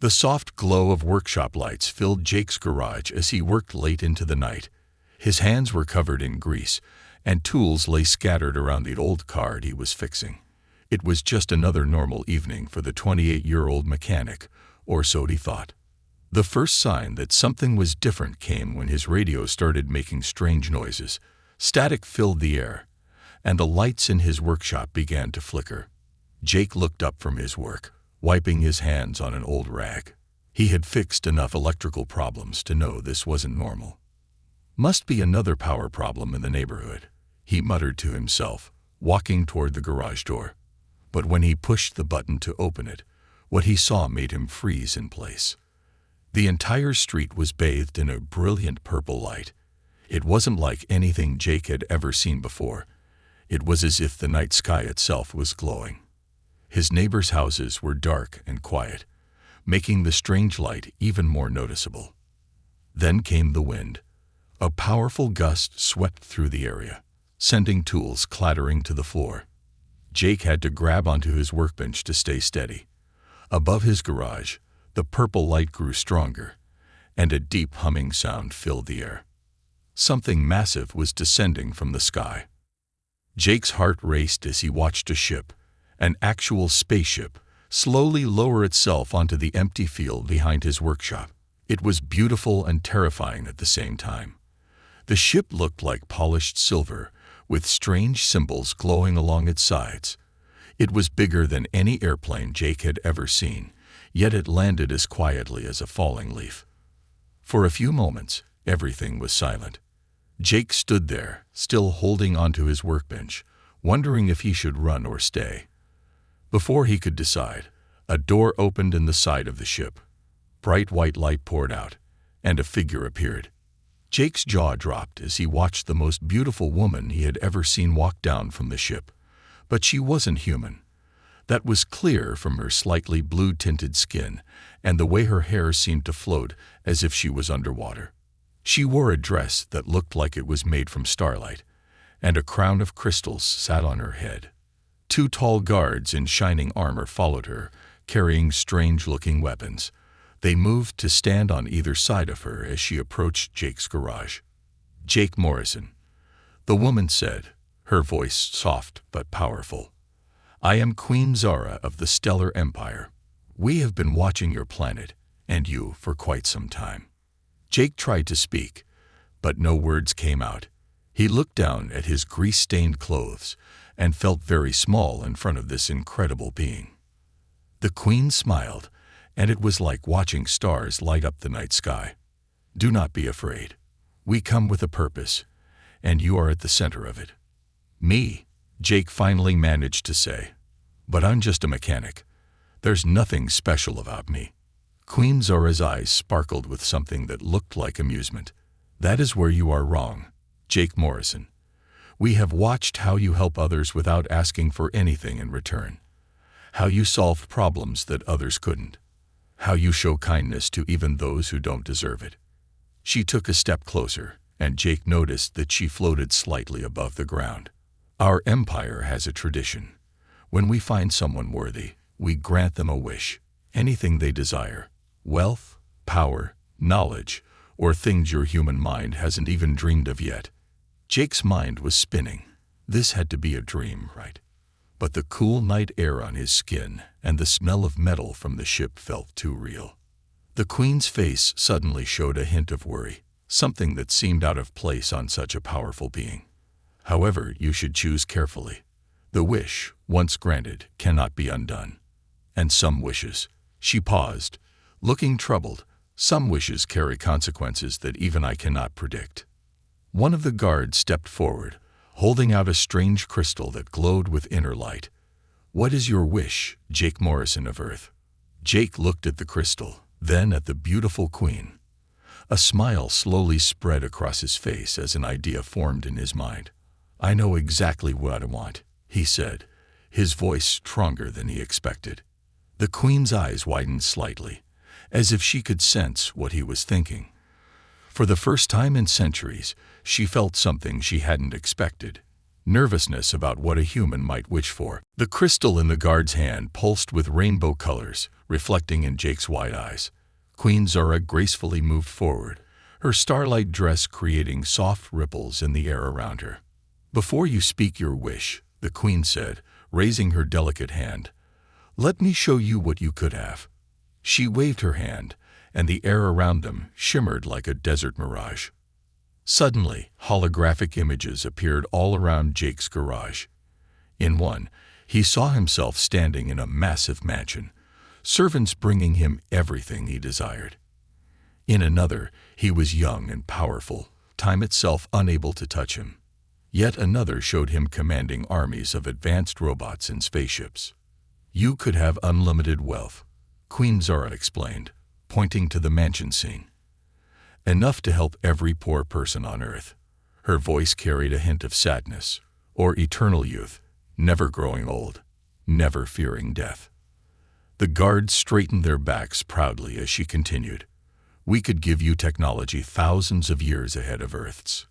The soft glow of workshop lights filled Jake's garage as he worked late into the night. His hands were covered in grease, and tools lay scattered around the old car he was fixing. It was just another normal evening for the 28-year-old mechanic, or so he thought. The first sign that something was different came when his radio started making strange noises. Static filled the air, and the lights in his workshop began to flicker. Jake looked up from his work, wiping his hands on an old rag. He had fixed enough electrical problems to know this wasn't normal. Must be another power problem in the neighborhood, he muttered to himself, walking toward the garage door. But when he pushed the button to open it, what he saw made him freeze in place. The entire street was bathed in a brilliant purple light. It wasn't like anything Jake had ever seen before. It was as if the night sky itself was glowing. His neighbors' houses were dark and quiet, making the strange light even more noticeable. Then came the wind. A powerful gust swept through the area, sending tools clattering to the floor. Jake had to grab onto his workbench to stay steady. Above his garage, the purple light grew stronger, and a deep humming sound filled the air. Something massive was descending from the sky. Jake's heart raced as he watched a ship, an actual spaceship, slowly lower itself onto the empty field behind his workshop. It was beautiful and terrifying at the same time. The ship looked like polished silver, with strange symbols glowing along its sides. It was bigger than any airplane Jake had ever seen, yet it landed as quietly as a falling leaf. For a few moments, everything was silent. Jake stood there, still holding onto his workbench, wondering if he should run or stay. Before he could decide, a door opened in the side of the ship. Bright white light poured out, and a figure appeared. Jake's jaw dropped as he watched the most beautiful woman he had ever seen walk down from the ship. But she wasn't human. That was clear from her slightly blue-tinted skin and the way her hair seemed to float as if she was underwater. She wore a dress that looked like it was made from starlight, and a crown of crystals sat on her head. Two tall guards in shining armor followed her, carrying strange-looking weapons. They moved to stand on either side of her as she approached Jake's garage. "Jake Morrison," the woman said, her voice soft but powerful. "I am Queen Zara of the Stellar Empire. We have been watching your planet, and you, for quite some time." Jake tried to speak, but no words came out. He looked down at his grease-stained clothes and felt very small in front of this incredible being. The Queen smiled, and it was like watching stars light up the night sky. "Do not be afraid. We come with a purpose, and you are at the center of it." "Me," Jake finally managed to say. "But I'm just a mechanic. There's nothing special about me." Queen Zora's eyes sparkled with something that looked like amusement. "That is where you are wrong, Jake Morrison. We have watched how you help others without asking for anything in return. How you solve problems that others couldn't. How you show kindness to even those who don't deserve it." She took a step closer, and Jake noticed that she floated slightly above the ground. "Our empire has a tradition. When we find someone worthy, we grant them a wish, anything they desire. Wealth, power, knowledge, or things your human mind hasn't even dreamed of yet." Jake's mind was spinning. This had to be a dream, right? But the cool night air on his skin and the smell of metal from the ship felt too real. The Queen's face suddenly showed a hint of worry, something that seemed out of place on such a powerful being. "However, you should choose carefully. The wish, once granted, cannot be undone. And some wishes—" She paused, looking troubled. "Some wishes carry consequences that even I cannot predict." One of the guards stepped forward, holding out a strange crystal that glowed with inner light. "What is your wish, Jake Morrison of Earth?" Jake looked at the crystal, then at the beautiful Queen. A smile slowly spread across his face as an idea formed in his mind. "I know exactly what I want," he said, his voice stronger than he expected. The Queen's eyes widened slightly, as if she could sense what he was thinking. For the first time in centuries, she felt something she hadn't expected. nervousness about what a human might wish for. The crystal in the guard's hand pulsed with rainbow colors, reflecting in Jake's wide eyes. Queen Zora gracefully moved forward, her starlight dress creating soft ripples in the air around her. "Before you speak your wish," the queen said, raising her delicate hand, "let me show you what you could have." She waved her hand, and the air around them shimmered like a desert mirage. Suddenly, holographic images appeared all around Jake's garage. In one, he saw himself standing in a massive mansion, servants bringing him everything he desired. In another, he was young and powerful, time itself unable to touch him. Yet another showed him commanding armies of advanced robots and spaceships. "You could have unlimited wealth," Queen Zora explained, pointing to the mansion scene. "Enough to help every poor person on Earth." Her voice carried a hint of sadness, or eternal youth, never growing old, never fearing death. The guards straightened their backs proudly as she continued. "We could give you technology thousands of years ahead of Earth's.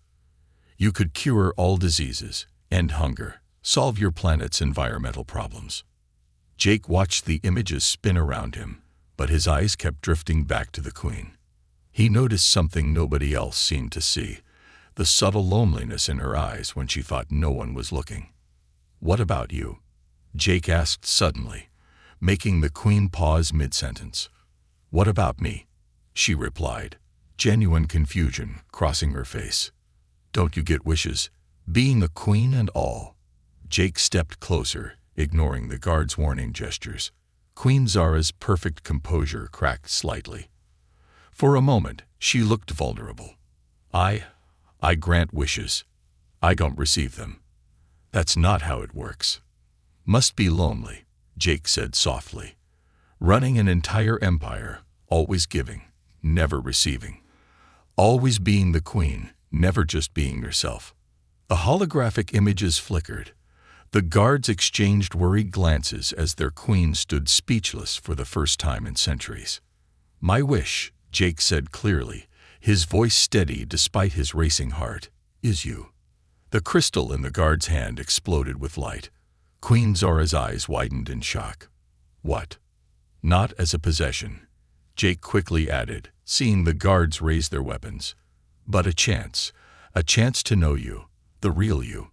You could cure all diseases, end hunger, solve your planet's environmental problems." Jake watched the images spin around him, but his eyes kept drifting back to the queen. He noticed something nobody else seemed to see, the subtle loneliness in her eyes when she thought no one was looking. "What about you?" Jake asked suddenly, making the queen pause mid-sentence. "What about me?" she replied, genuine confusion crossing her face. "Don't you get wishes, being a queen and all?" Jake stepped closer, ignoring the guard's warning gestures. Queen Zora's perfect composure cracked slightly. For a moment, she looked vulnerable. I grant wishes. I don't receive them. That's not how it works." "Must be lonely," Jake said softly. "Running an entire empire, always giving, never receiving. Always being the queen, never just being yourself." The holographic images flickered. The guards exchanged worried glances as their queen stood speechless for the first time in centuries. "My wish," Jake said clearly, his voice steady despite his racing heart, "is you." The crystal in the guard's hand exploded with light. Queen Zora's eyes widened in shock. "What?" "Not as a possession," Jake quickly added, seeing the guards raise their weapons. "But a chance to know you, the real you.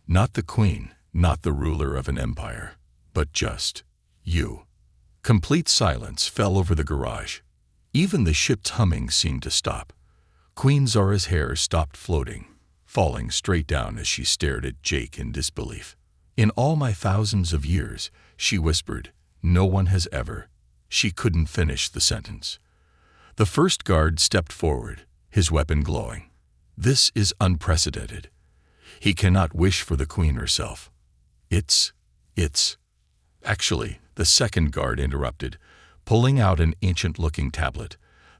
Not the queen, not the ruler of an empire, but just you." Complete silence fell over the garage. Even the ship's humming seemed to stop. Queen Zora's hair stopped floating, falling straight down as she stared at Jake in disbelief. "In all my thousands of years," she whispered, "no one has ever." She couldn't finish the sentence. The first guard stepped forward, his weapon glowing. "This is unprecedented. He cannot wish for the queen herself." It's... Actually, the second guard interrupted, pulling out an ancient-looking tablet.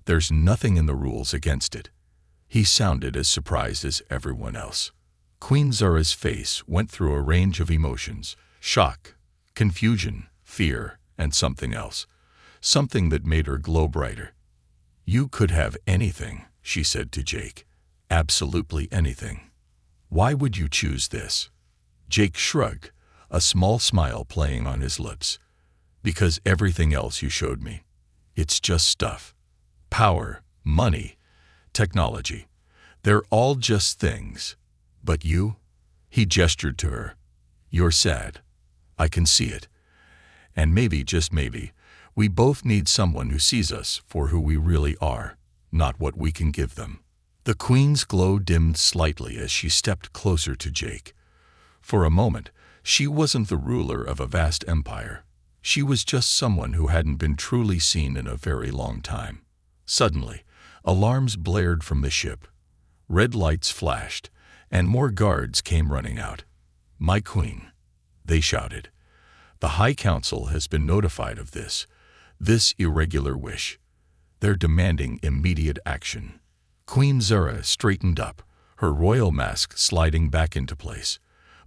"There's nothing in the rules against it." He sounded as surprised as everyone else. Queen Zora's face went through a range of emotions: shock, confusion, fear, and something else. Something that made her glow brighter. "You could have anything," she said to Jake. "Absolutely anything. Why would you choose this?" Jake shrugged, a small smile playing on his lips. "Because everything else you showed me. It's just stuff. Power, money, technology. They're all just things. But you?" He gestured to her. "You're sad. I can see it. And maybe, just maybe, we both need someone who sees us for who we really are, not what we can give them." The queen's glow dimmed slightly as she stepped closer to Jake. For a moment, she wasn't the ruler of a vast empire. She was just someone who hadn't been truly seen in a very long time. Suddenly, alarms blared from the ship. Red lights flashed, and more guards came running out. "My queen," they shouted. "The High Council has been notified of this irregular wish. They're demanding immediate action." Queen Zora straightened up, her royal mask sliding back into place.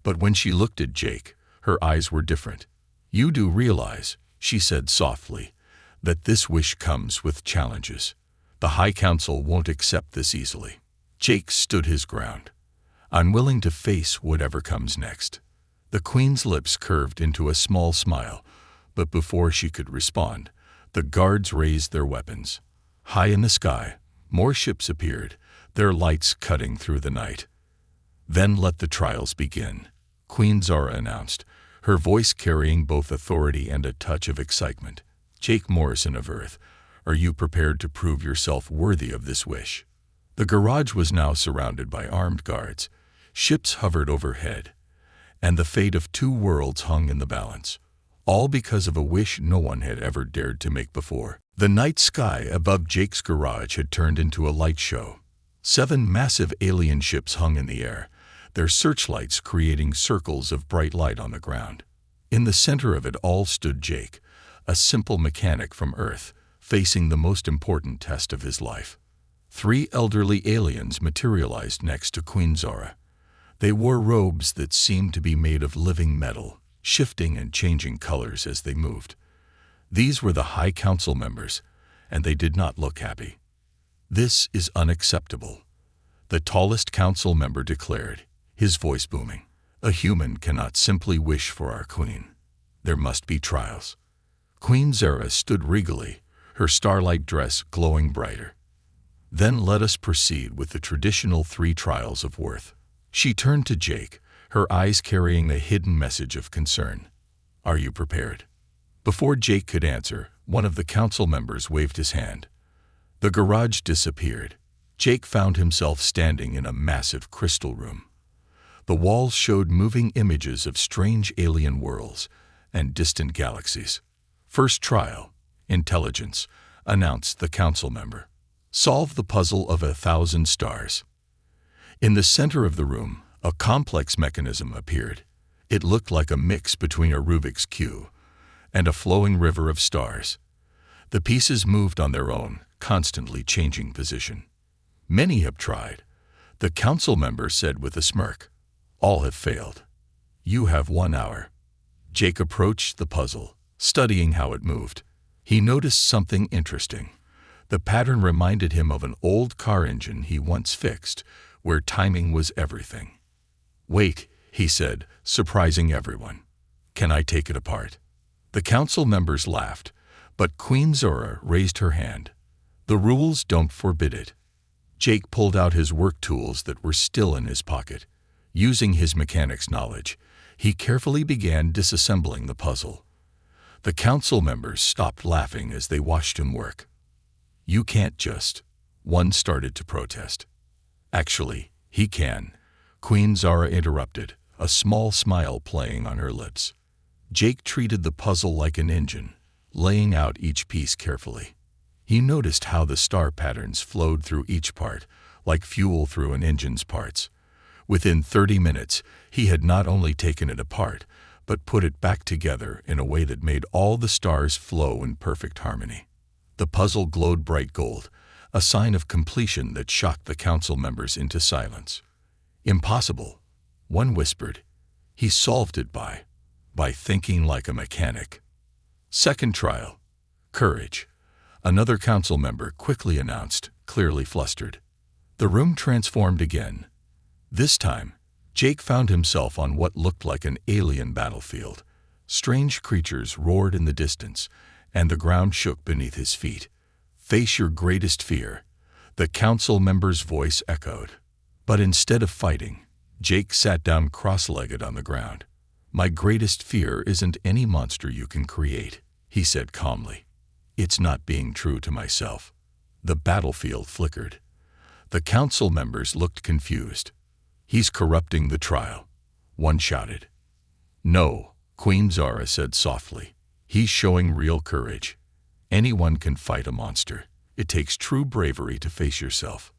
But when she looked at Jake, her eyes were different. "You do realize," she said softly, "that this wish comes with challenges. The High Council won't accept this easily." Jake stood his ground. unwilling to face whatever comes next. The Queen's lips curved into a small smile, but before she could respond, the guards raised their weapons. High in the sky, more ships appeared, their lights cutting through the night. "Then let the trials begin," Queen Zara announced, her voice carrying both authority and a touch of excitement. "Jake Morrison of Earth, are you prepared to prove yourself worthy of this wish?" The garage was now surrounded by armed guards. Ships hovered overhead, and the fate of two worlds hung in the balance, all because of a wish no one had ever dared to make before. The night sky above Jake's garage had turned into a light show. 7 massive alien ships hung in the air, their searchlights creating circles of bright light on the ground. In the center of it all stood Jake, a simple mechanic from Earth, facing the most important test of his life. 3 elderly aliens materialized next to Queen Zara. They wore robes that seemed to be made of living metal, shifting and changing colors as they moved. These were the High Council members, and they did not look happy. "This is unacceptable," the tallest council member declared, his voice booming. "A human cannot simply wish for our queen. There must be trials." Queen Zara stood regally, her starlight dress glowing brighter. "Then let us proceed with the traditional 3 trials of worth." She turned to Jake, her eyes carrying a hidden message of concern. "Are you prepared?" Before Jake could answer, one of the council members waved his hand. The garage disappeared. Jake found himself standing in a massive crystal room. The walls showed moving images of strange alien worlds and distant galaxies. "First trial, intelligence," announced the council member. "Solve the puzzle of 1,000 stars." In the center of the room, a complex mechanism appeared. It looked like a mix between a Rubik's Cube and a flowing river of stars. The pieces moved on their own, constantly changing position. "Many have tried," the council member said with a smirk. "All have failed. You have 1 hour." Jake approached the puzzle, studying how it moved. He noticed something interesting. The pattern reminded him of an old car engine he once fixed, where timing was everything. "Wait," he said, surprising everyone. "Can I take it apart?" The council members laughed, but Queen Zora raised her hand. "The rules don't forbid it." Jake pulled out his work tools that were still in his pocket. Using his mechanic's knowledge, he carefully began disassembling the puzzle. The council members stopped laughing as they watched him work. "You can't just," one started to protest. "Actually, he can," Queen Zara interrupted, a small smile playing on her lips. Jake treated the puzzle like an engine, laying out each piece carefully. He noticed how the star patterns flowed through each part, like fuel through an engine's parts. Within 30 minutes, he had not only taken it apart, but put it back together in a way that made all the stars flow in perfect harmony. The puzzle glowed bright gold, a sign of completion that shocked the council members into silence. "Impossible," one whispered. "He solved it by thinking like a mechanic." "Second trial, courage," another council member quickly announced, clearly flustered. The room transformed again. This time, Jake found himself on what looked like an alien battlefield. Strange creatures roared in the distance, and the ground shook beneath his feet. "Face your greatest fear," the council member's voice echoed. But instead of fighting, Jake sat down cross-legged on the ground. "My greatest fear isn't any monster you can create," he said calmly. "It's not being true to myself." The battlefield flickered. The council members looked confused. "He's corrupting the trial," one shouted. "No," Queen Zara said softly. "He's showing real courage. Anyone can fight a monster. It takes true bravery to face yourself."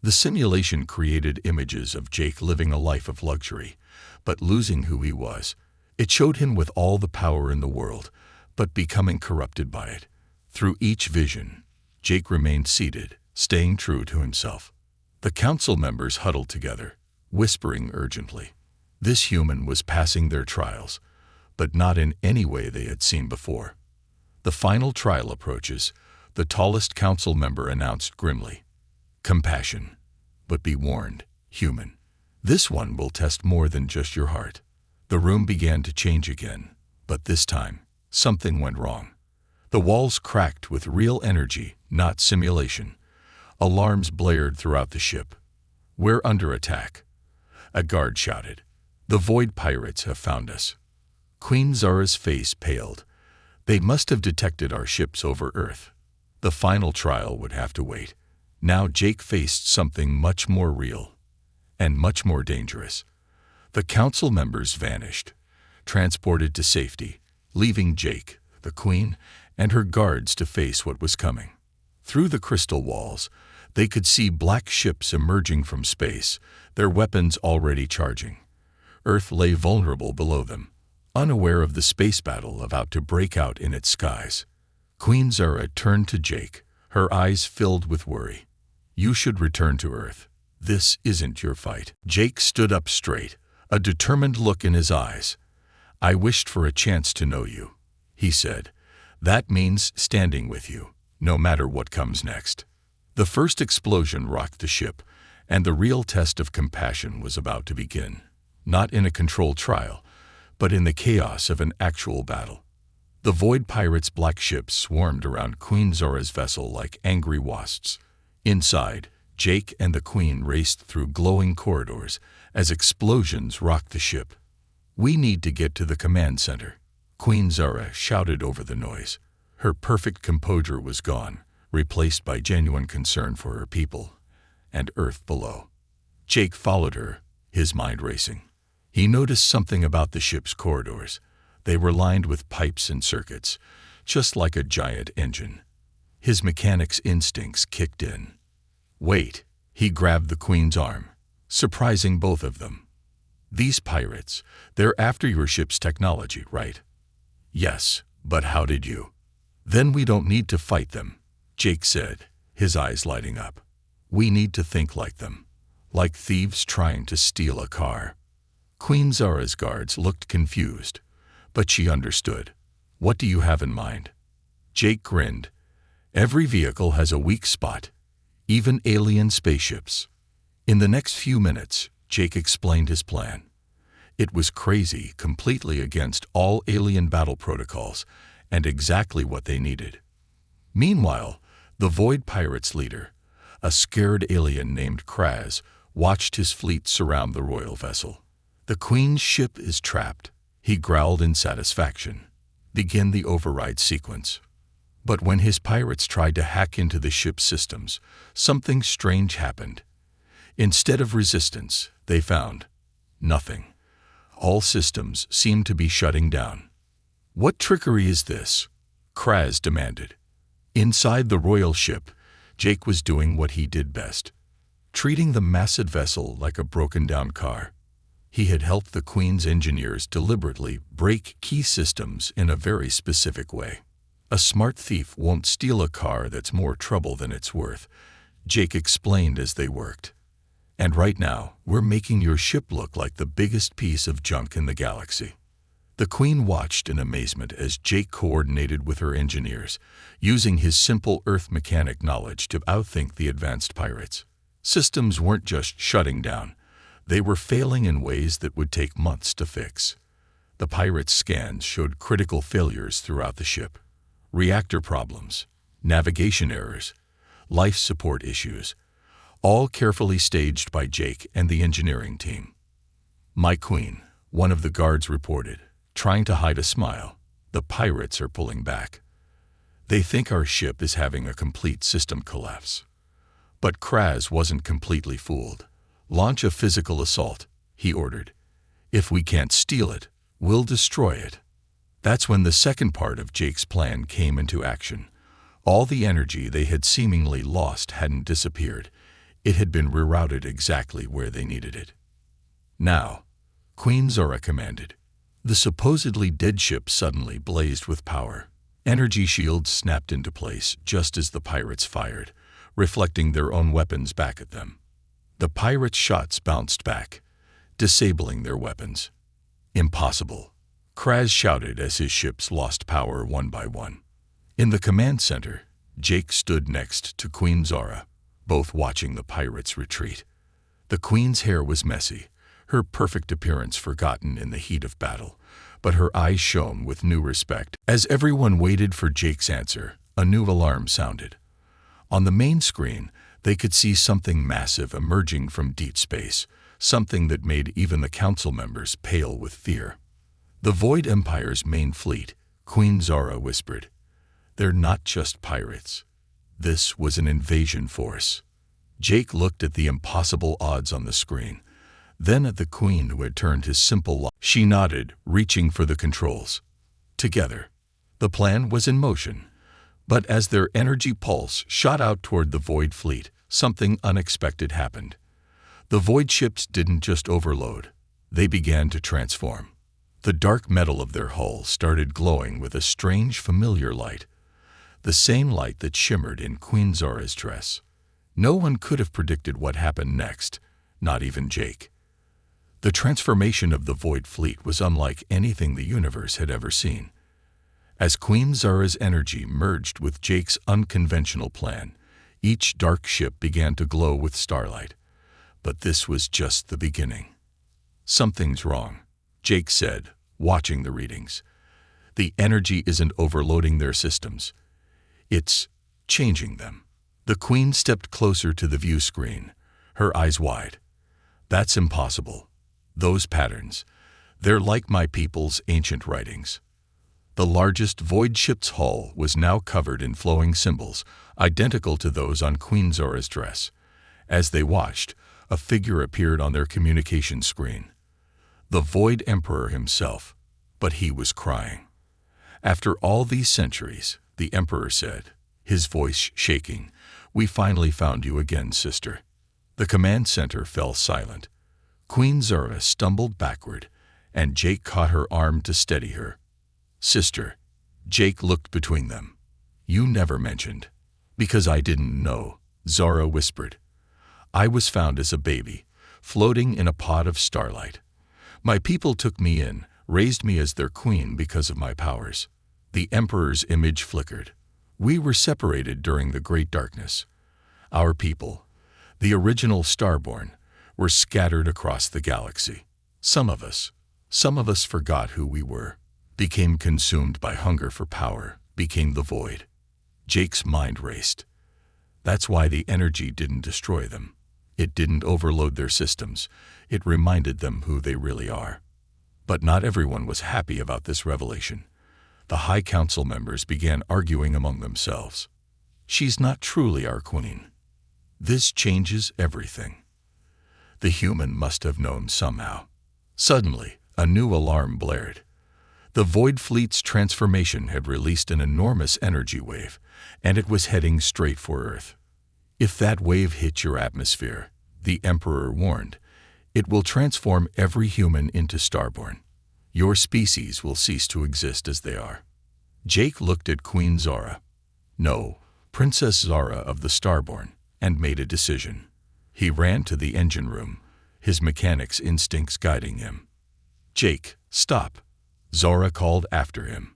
The simulation created images of Jake living a life of luxury, but losing who he was. It showed him with all the power in the world, but becoming corrupted by it. Through each vision, Jake remained seated, staying true to himself. The council members huddled together, whispering urgently. This human was passing their trials, but not in any way they had seen before. "The final trial approaches," the tallest council member announced grimly. "Compassion. But be warned, human. This one will test more than just your heart. The room began to change again, but this time, something went wrong. The walls cracked with real energy, not simulation. Alarms blared throughout the ship. "We're under attack," a guard shouted. "The Void Pirates have found us." Queen Zara's face paled. They must have detected our ships over Earth. The final trial would have to wait. Now Jake faced something much more real and much more dangerous. The council members vanished, transported to safety, leaving Jake, the Queen, and her guards to face what was coming. Through the crystal walls, they could see black ships emerging from space, their weapons already charging. Earth lay vulnerable below them, unaware of the space battle about to break out in its skies. Queen Zara turned to Jake, her eyes filled with worry. "You should return to Earth. This isn't your fight." Jake stood up straight, a determined look in his eyes. "I wished for a chance to know you," he said. "That means standing with you, no matter what comes next." The first explosion rocked the ship, and the real test of compassion was about to begin. Not in a controlled trial, but in the chaos of an actual battle. The Void Pirates' black ships swarmed around Queen Zora's vessel like angry wasps. Inside, Jake and the Queen raced through glowing corridors as explosions rocked the ship. "We need to get to the command center," Queen Zara shouted over the noise. Her perfect composure was gone, replaced by genuine concern for her people and Earth below. Jake followed her, his mind racing. He noticed something about the ship's corridors. They were lined with pipes and circuits, just like a giant engine. His mechanic's instincts kicked in. "Wait," he grabbed the Queen's arm, surprising both of them. "These pirates, they're after your ship's technology, right?" "Yes, but how did you?" "Then we don't need to fight them," Jake said, his eyes lighting up. "We need to think like them, like thieves trying to steal a car." Queen Zara's guards looked confused, but she understood. "What do you have in mind?" Jake grinned. "Every vehicle has a weak spot, even alien spaceships." In the next few minutes, Jake explained his plan. It was crazy, completely against all alien battle protocols, and exactly what they needed. Meanwhile, the Void Pirates leader, a scared alien named Kraz, watched his fleet surround the royal vessel. "The Queen's ship is trapped," he growled in satisfaction. "Begin the override sequence." But when his pirates tried to hack into the ship's systems, something strange happened. Instead of resistance, they found nothing. All systems seemed to be shutting down. "What trickery is this?" Kraz demanded. Inside the royal ship, Jake was doing what he did best, treating the massive vessel like a broken-down car. He had helped the Queen's engineers deliberately break key systems in a very specific way. "A smart thief won't steal a car that's more trouble than it's worth," Jake explained as they worked. "And right now, we're making your ship look like the biggest piece of junk in the galaxy." The Queen watched in amazement as Jake coordinated with her engineers, using his simple Earth mechanic knowledge to outthink the advanced pirates. Systems weren't just shutting down. They were failing in ways that would take months to fix. The pirates' scans showed critical failures throughout the ship. Reactor problems, navigation errors, life support issues, all carefully staged by Jake and the engineering team. "My Queen," one of the guards reported, trying to hide a smile, "the pirates are pulling back. They think our ship is having a complete system collapse." But Kraz wasn't completely fooled. "Launch a physical assault," he ordered. "If we can't steal it, we'll destroy it." That's when the second part of Jake's plan came into action. All the energy they had seemingly lost hadn't disappeared. It had been rerouted exactly where they needed it. "Now," Queen Zora commanded. The supposedly dead ship suddenly blazed with power. Energy shields snapped into place just as the pirates fired, reflecting their own weapons back at them. The pirates' shots bounced back, disabling their weapons. "Impossible," Kraz shouted as his ships lost power one by one. In the command center, Jake stood next to Queen Zora, both watching the pirates retreat. The Queen's hair was messy, her perfect appearance forgotten in the heat of battle, but her eyes shone with new respect. As everyone waited for Jake's answer, a new alarm sounded. On the main screen, they could see something massive emerging from deep space, something that made even the council members pale with fear. The Void Empire's main fleet, Queen Zara whispered. They're not just pirates. This was an invasion force. Jake looked at the impossible odds on the screen, then at the Queen who had turned his simple lock. She nodded, reaching for the controls. Together, the plan was in motion. But as their energy pulse shot out toward the Void fleet, something unexpected happened. The Void ships didn't just overload. They began to transform. The dark metal of their hull started glowing with a strange, familiar light. The same light that shimmered in Queen Zara's dress. No one could have predicted what happened next, not even Jake. The transformation of the Void fleet was unlike anything the universe had ever seen. As Queen Zara's energy merged with Jake's unconventional plan, each dark ship began to glow with starlight. But this was just the beginning. Something's wrong, Jake said, watching the readings. The energy isn't overloading their systems. It's changing them. The Queen stepped closer to the view screen, her eyes wide. That's impossible. Those patterns, they're like my people's ancient writings. The largest Void ship's hull was now covered in flowing symbols, identical to those on Queen Zara's dress. As they watched, a figure appeared on their communication screen. The Void Emperor himself, but he was crying. After all these centuries, the Emperor said, his voice shaking, "We finally found you again, sister." The command center fell silent. Queen Zara stumbled backward, and Jake caught her arm to steady her. "Sister," Jake looked between them. "You never mentioned." "Because I didn't know," Zara whispered. "I was found as a baby, floating in a pod of starlight. My people took me in, raised me as their queen because of my powers." The Emperor's image flickered. "We were separated during the Great Darkness. Our people, the original Starborn, were scattered across the galaxy. Some of us forgot who we were, became consumed by hunger for power, became the Void." Jake's mind raced. That's why the energy didn't destroy them. It didn't overload their systems. It reminded them who they really are. But not everyone was happy about this revelation. The High Council members began arguing among themselves. "She's not truly our queen. This changes everything." The human must have known somehow. Suddenly, a new alarm blared. The Void fleet's transformation had released an enormous energy wave, and it was heading straight for Earth. "If that wave hits your atmosphere," the Emperor warned, "it will transform every human into Starborn. Your species will cease to exist as they are." Jake looked at Queen Zara. No, Princess Zara of the Starborn, and made a decision. He ran to the engine room, his mechanic's instincts guiding him. "Jake, stop," Zara called after him.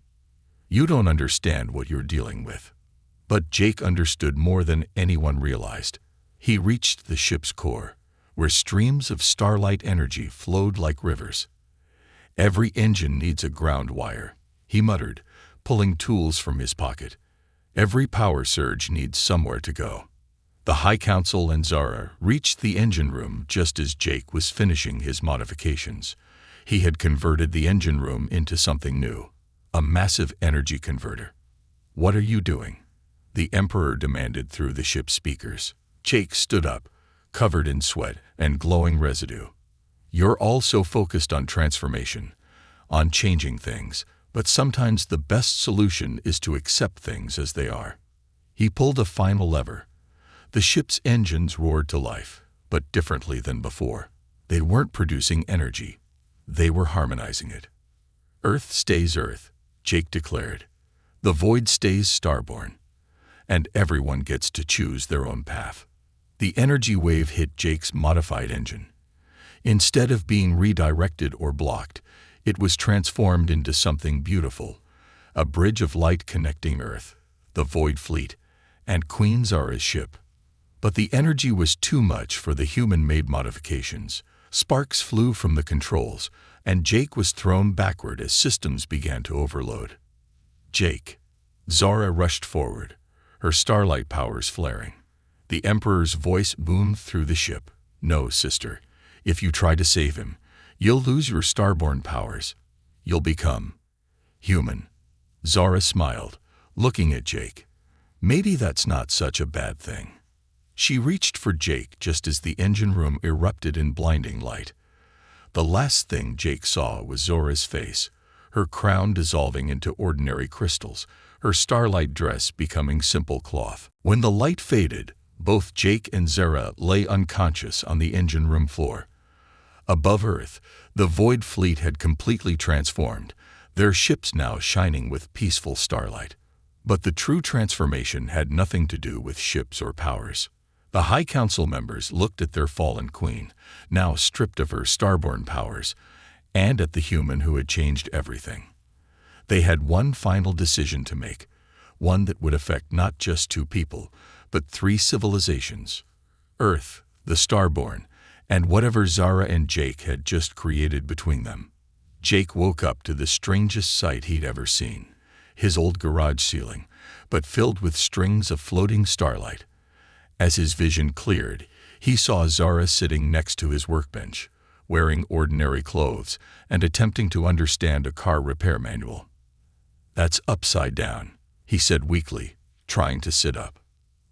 "You don't understand what you're dealing with." But Jake understood more than anyone realized. He reached the ship's core, where streams of starlight energy flowed like rivers. "Every engine needs a ground wire," he muttered, pulling tools from his pocket. "Every power surge needs somewhere to go." The High Council and Zara reached the engine room just as Jake was finishing his modifications. He had converted the engine room into something new, a massive energy converter. "What are you doing?" the Emperor demanded through the ship's speakers. Jake stood up, covered in sweat and glowing residue. "You're all so focused on transformation, on changing things, but sometimes the best solution is to accept things as they are." He pulled a final lever. The ship's engines roared to life, but differently than before. They weren't producing energy. They were harmonizing it. "Earth stays Earth," Jake declared. "The Void stays Starborn. And everyone gets to choose their own path." The energy wave hit Jake's modified engine. Instead of being redirected or blocked, it was transformed into something beautiful, a bridge of light connecting Earth, the Void fleet, and Queen Zara's ship. But the energy was too much for the human-made modifications. Sparks flew from the controls, and Jake was thrown backward as systems began to overload. Jake. Zara rushed forward, her starlight powers flaring. The Emperor's voice boomed through the ship. No, sister. If you try to save him, you'll lose your starborn powers. You'll become human. Zara smiled, looking at Jake. Maybe that's not such a bad thing. She reached for Jake just as the engine room erupted in blinding light. The last thing Jake saw was Zora's face, her crown dissolving into ordinary crystals, her starlight dress becoming simple cloth. When the light faded, both Jake and Zara lay unconscious on the engine room floor. Above Earth, the Void Fleet had completely transformed, their ships now shining with peaceful starlight. But the true transformation had nothing to do with ships or powers. The High Council members looked at their fallen queen, now stripped of her starborn powers, and at the human who had changed everything. They had one final decision to make, one that would affect not just 2 people, but 3 civilizations: Earth, the starborn, and whatever Zara and Jake had just created between them. Jake woke up to the strangest sight he'd ever seen. His old garage ceiling, but filled with strings of floating starlight. As his vision cleared, he saw Zara sitting next to his workbench, wearing ordinary clothes and attempting to understand a car repair manual. "That's upside down," he said weakly, trying to sit up.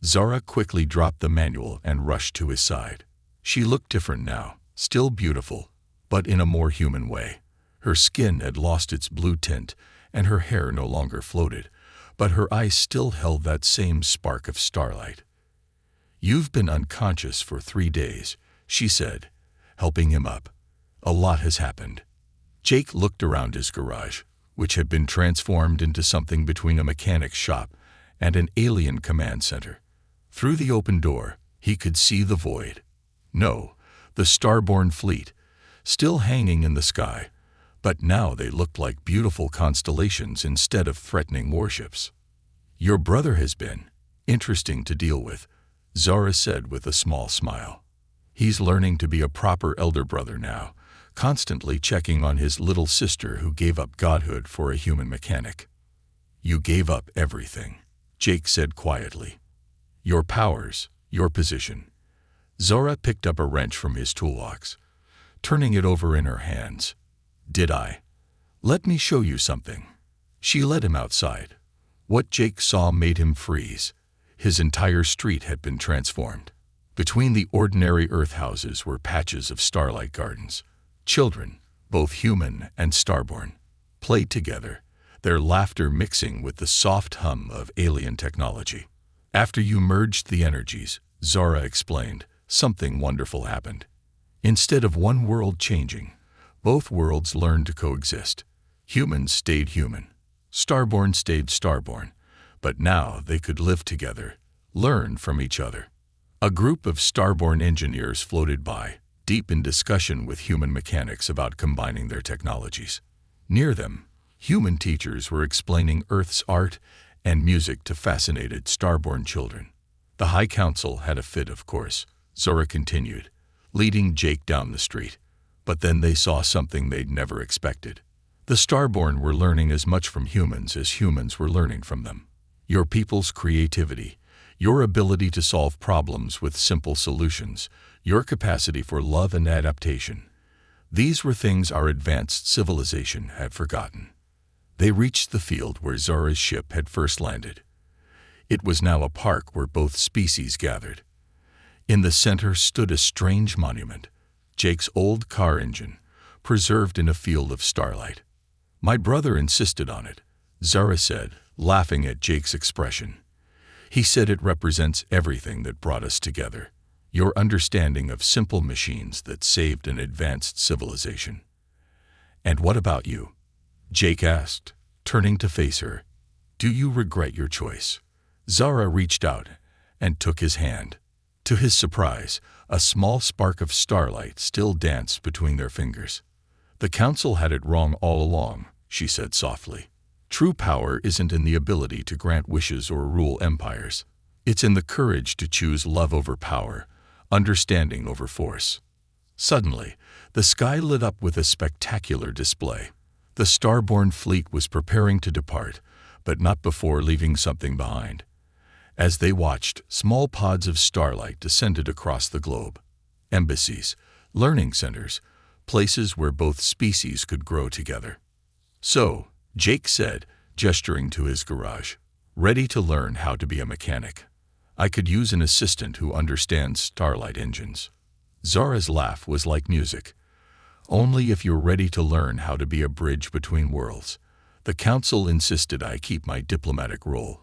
Zara quickly dropped the manual and rushed to his side. She looked different now, still beautiful, but in a more human way. Her skin had lost its blue tint, and her hair no longer floated, but her eyes still held that same spark of starlight. "You've been unconscious for 3 days," she said, helping him up. "A lot has happened." Jake looked around his garage, which had been transformed into something between a mechanic's shop and an alien command center. Through the open door, he could see the Void. No, the starborn fleet, still hanging in the sky, but now they looked like beautiful constellations instead of threatening warships. "Your brother has been interesting to deal with," Zara said with a small smile. "He's learning to be a proper elder brother now, constantly checking on his little sister who gave up godhood for a human mechanic." "You gave up everything," Jake said quietly. "Your powers, your position." Zara picked up a wrench from his toolbox, turning it over in her hands. "Did I? Let me show you something." She led him outside. What Jake saw made him freeze. His entire street had been transformed. Between the ordinary Earth houses were patches of starlight gardens. Children, both human and starborn, played together, their laughter mixing with the soft hum of alien technology. "After you merged the energies," Zara explained, "something wonderful happened. Instead of one world changing, both worlds learned to coexist. Humans stayed human. Starborn stayed starborn. But now they could live together, learn from each other." A group of starborn engineers floated by, deep in discussion with human mechanics about combining their technologies. Near them, human teachers were explaining Earth's art and music to fascinated starborn children. The High Council had a fit, of course, Zora continued, leading Jake down the street. But then they saw something they'd never expected. The starborn were learning as much from humans as humans were learning from them. Your people's creativity, your ability to solve problems with simple solutions, your capacity for love and adaptation. These were things our advanced civilization had forgotten. They reached the field where Zora's ship had first landed. It was now a park where both species gathered. In the center stood a strange monument, Jake's old car engine, preserved in a field of starlight. "My brother insisted on it," Zara said, laughing at Jake's expression. "He said it represents everything that brought us together, your understanding of simple machines that saved an advanced civilization." "And what about you?" Jake asked, turning to face her. "Do you regret your choice?" Zara reached out and took his hand. To his surprise, a small spark of starlight still danced between their fingers. "The Council had it wrong all along," she said softly. "True power isn't in the ability to grant wishes or rule empires. It's in the courage to choose love over power, understanding over force." Suddenly, the sky lit up with a spectacular display. The starborn fleet was preparing to depart, but not before leaving something behind. As they watched, small pods of starlight descended across the globe. Embassies, learning centers, places where both species could grow together. "So," Jake said, gesturing to his garage, "ready to learn how to be a mechanic. I could use an assistant who understands starlight engines." Zara's laugh was like music. "Only if you're ready to learn how to be a bridge between worlds. The council insisted I keep my diplomatic role,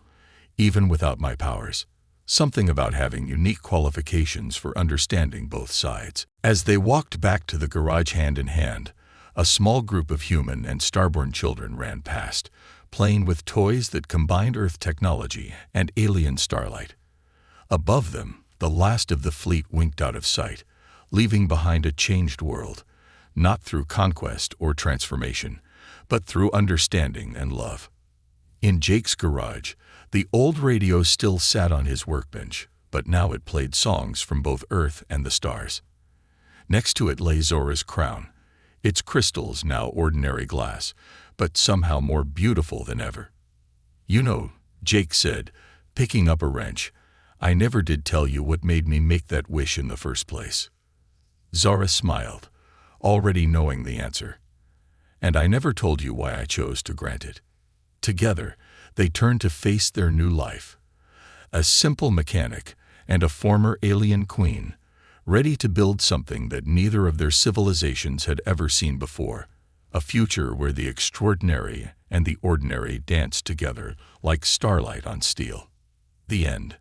even without my powers. Something about having unique qualifications for understanding both sides." As they walked back to the garage hand in hand, a small group of human and starborn children ran past, playing with toys that combined Earth technology and alien starlight. Above them, the last of the fleet winked out of sight, leaving behind a changed world, not through conquest or transformation, but through understanding and love. In Jake's garage, the old radio still sat on his workbench, but now it played songs from both Earth and the stars. Next to it lay Zora's crown, its crystals now ordinary glass, but somehow more beautiful than ever. "You know," Jake said, picking up a wrench, "I never did tell you what made me make that wish in the first place." Zora smiled, already knowing the answer. "And I never told you why I chose to grant it." Together, they turned to face their new life. A simple mechanic and a former alien queen, ready to build something that neither of their civilizations had ever seen before, a future where the extraordinary and the ordinary danced together like starlight on steel. The end.